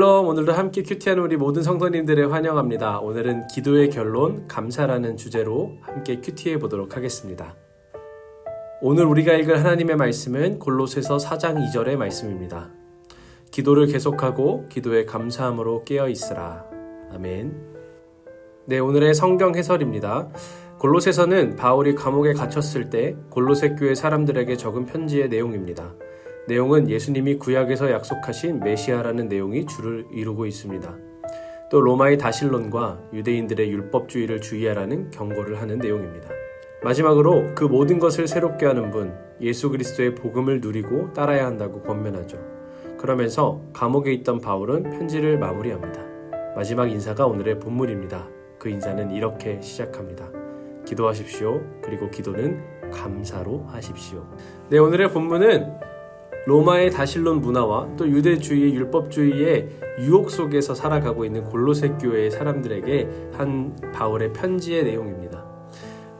샬롬, 오늘도 함께 큐티하는 우리 모든 성도님들을 환영합니다. 오늘은 기도의 결론, 감사라는 주제로 함께 큐티해 보도록 하겠습니다. 오늘 우리가 읽을 하나님의 말씀은 골로새서 4장 2절의 말씀입니다. 기도를 계속하고 기도에 감사함으로 깨어 있으라. 아멘. 네, 오늘의 성경 해설입니다. 골로새서는 바울이 감옥에 갇혔을 때 골로새 교회 사람들에게 적은 편지의 내용입니다. 내용은 예수님이 구약에서 약속하신 메시아라는 내용이 주를 이루고 있습니다. 또 로마의 다실론과 유대인들의 율법주의를 주의하라는 경고를 하는 내용입니다. 마지막으로 그 모든 것을 새롭게 하는 분, 예수 그리스도의 복음을 누리고 따라야 한다고 권면하죠. 그러면서 감옥에 있던 바울은 편지를 마무리합니다. 마지막 인사가 오늘의 본문입니다. 그 인사는 이렇게 시작합니다. 기도하십시오. 그리고 기도는 감사로 하십시오. 네, 오늘의 본문은 로마의 다실론 문화와 또 유대주의의 율법주의의 유혹 속에서 살아가고 있는 골로새 교회의 사람들에게 한 바울의 편지의 내용입니다.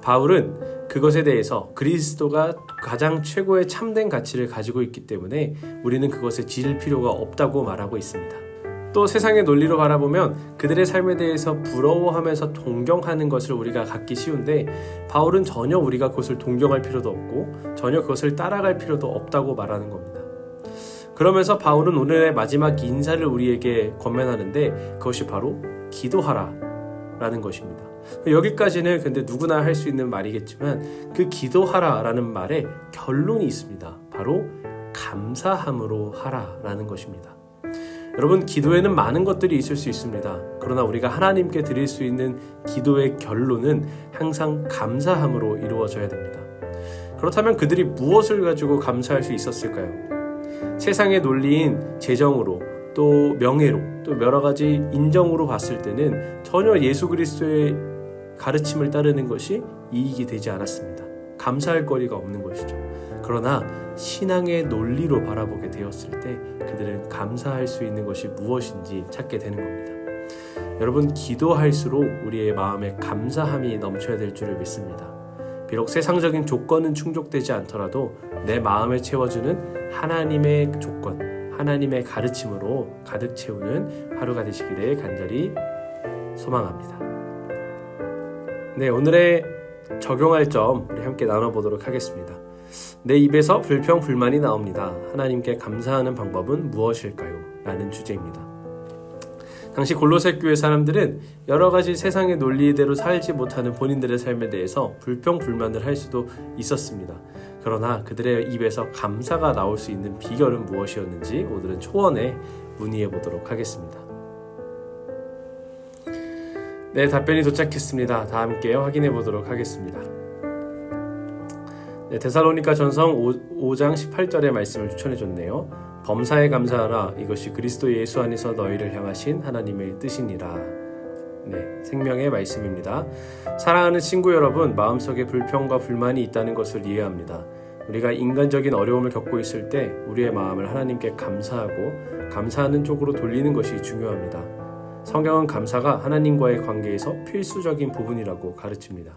바울은 그것에 대해서 그리스도가 가장 최고의 참된 가치를 가지고 있기 때문에 우리는 그것에 지질 필요가 없다고 말하고 있습니다. 또 세상의 논리로 바라보면 그들의 삶에 대해서 부러워하면서 동경하는 것을 우리가 갖기 쉬운데 바울은 전혀 우리가 그것을 동경할 필요도 없고 전혀 그것을 따라갈 필요도 없다고 말하는 겁니다. 그러면서 바울은 오늘의 마지막 인사를 우리에게 권면하는데 그것이 바로 기도하라 라는 것입니다. 여기까지는 근데 누구나 할 수 있는 말이겠지만 그 기도하라 라는 말에 결론이 있습니다. 바로 감사함으로 하라 라는 것입니다. 여러분, 기도에는 많은 것들이 있을 수 있습니다. 그러나 우리가 하나님께 드릴 수 있는 기도의 결론은 항상 감사함으로 이루어져야 됩니다. 그렇다면 그들이 무엇을 가지고 감사할 수 있었을까요? 세상의 논리인 재정으로 또 명예로 또 여러 가지 인정으로 봤을 때는 전혀 예수 그리스도의 가르침을 따르는 것이 이익이 되지 않았습니다. 감사할 거리가 없는 것이죠. 그러나 신앙의 논리로 바라보게 되었을 때 그들은 감사할 수 있는 것이 무엇인지 찾게 되는 겁니다. 여러분, 기도할수록 우리의 마음에 감사함이 넘쳐야 될 줄을 믿습니다. 비록 세상적인 조건은 충족되지 않더라도 내 마음을 채워주는 하나님의 조건, 하나님의 가르침으로 가득 채우는 하루가 되시기를 간절히 소망합니다. 네, 오늘의 적용할 점 우리 함께 나눠보도록 하겠습니다. 내 입에서 불평, 불만이 나옵니다. 하나님께 감사하는 방법은 무엇일까요? 라는 주제입니다. 당시 골로새 교회 사람들은 여러 가지 세상의 논리대로 살지 못하는 본인들의 삶에 대해서 불평, 불만을 할 수도 있었습니다. 그러나 그들의 입에서 감사가 나올 수 있는 비결은 무엇이었는지 오늘은 초원에 문의해 보도록 하겠습니다. 네, 답변이 도착했습니다. 다 함께 확인해 보도록 하겠습니다. 네, 데살로니가 전서 5장 18절의 말씀을 추천해 줬네요. 범사에 감사하라. 이것이 그리스도 예수 안에서 너희를 향하신 하나님의 뜻이니라. 네, 생명의 말씀입니다. 사랑하는 친구 여러분, 마음속에 불평과 불만이 있다는 것을 이해합니다. 우리가 인간적인 어려움을 겪고 있을 때 우리의 마음을 하나님께 감사하고 감사하는 쪽으로 돌리는 것이 중요합니다. 성경은 감사가 하나님과의 관계에서 필수적인 부분이라고 가르칩니다.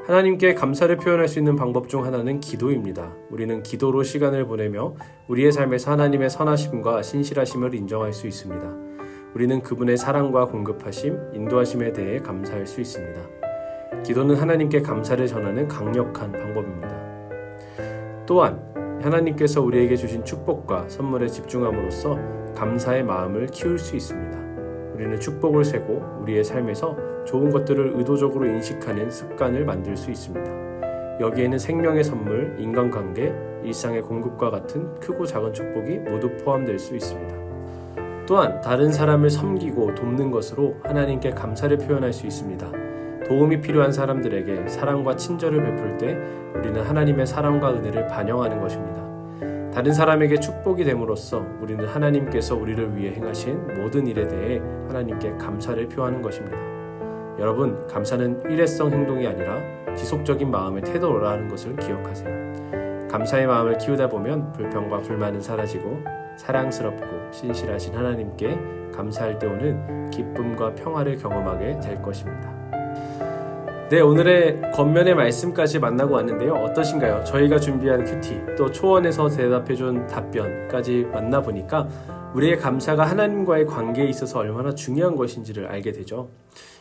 하나님께 감사를 표현할 수 있는 방법 중 하나는 기도입니다. 우리는 기도로 시간을 보내며 우리의 삶에서 하나님의 선하심과 신실하심을 인정할 수 있습니다. 우리는 그분의 사랑과 공급하심, 인도하심에 대해 감사할 수 있습니다. 기도는 하나님께 감사를 전하는 강력한 방법입니다. 또한 하나님께서 우리에게 주신 축복과 선물에 집중함으로써 감사의 마음을 키울 수 있습니다. 우리는 축복을 세고 우리의 삶에서 좋은 것들을 의도적으로 인식하는 습관을 만들 수 있습니다. 여기에는 생명의 선물, 인간관계, 일상의 공급과 같은 크고 작은 축복이 모두 포함될 수 있습니다. 또한 다른 사람을 섬기고 돕는 것으로 하나님께 감사를 표현할 수 있습니다. 도움이 필요한 사람들에게 사랑과 친절을 베풀 때 우리는 하나님의 사랑과 은혜를 반영하는 것입니다. 다른 사람에게 축복이 됨으로써 우리는 하나님께서 우리를 위해 행하신 모든 일에 대해 하나님께 감사를 표하는 것입니다. 여러분, 감사는 일회성 행동이 아니라 지속적인 마음의 태도라는 것을 기억하세요. 감사의 마음을 키우다 보면 불평과 불만은 사라지고 사랑스럽고 신실하신 하나님께 감사할 때 오는 기쁨과 평화를 경험하게 될 것입니다. 네, 오늘의 겉면의 말씀까지 만나고 왔는데요. 어떠신가요? 저희가 준비한 큐티, 또 초원에서 대답해준 답변까지 만나보니까 우리의 감사가 하나님과의 관계에 있어서 얼마나 중요한 것인지를 알게 되죠.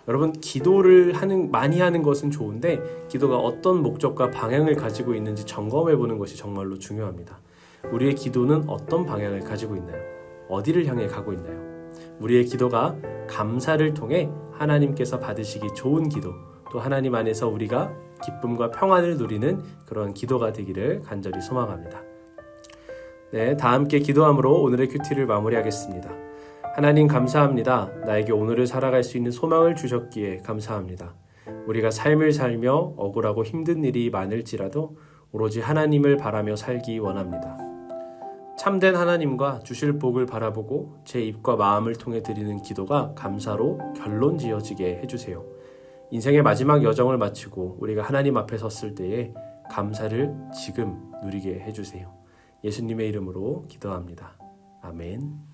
여러분, 기도를 많이 하는 것은 좋은데 기도가 어떤 목적과 방향을 가지고 있는지 점검해 보는 것이 정말로 중요합니다. 우리의 기도는 어떤 방향을 가지고 있나요? 어디를 향해 가고 있나요? 우리의 기도가 감사를 통해 하나님께서 받으시기 좋은 기도, 또 하나님 안에서 우리가 기쁨과 평안을 누리는 그런 기도가 되기를 간절히 소망합니다. 네, 다 함께 기도함으로 오늘의 큐티를 마무리하겠습니다. 하나님 감사합니다. 나에게 오늘을 살아갈 수 있는 소망을 주셨기에 감사합니다. 우리가 삶을 살며 억울하고 힘든 일이 많을지라도 오로지 하나님을 바라며 살기 원합니다. 참된 하나님과 주실 복을 바라보고 제 입과 마음을 통해 드리는 기도가 감사로 결론 지어지게 해주세요. 인생의 마지막 여정을 마치고 우리가 하나님 앞에 섰을 때에 감사를 지금 누리게 해주세요. 예수님의 이름으로 기도합니다. 아멘.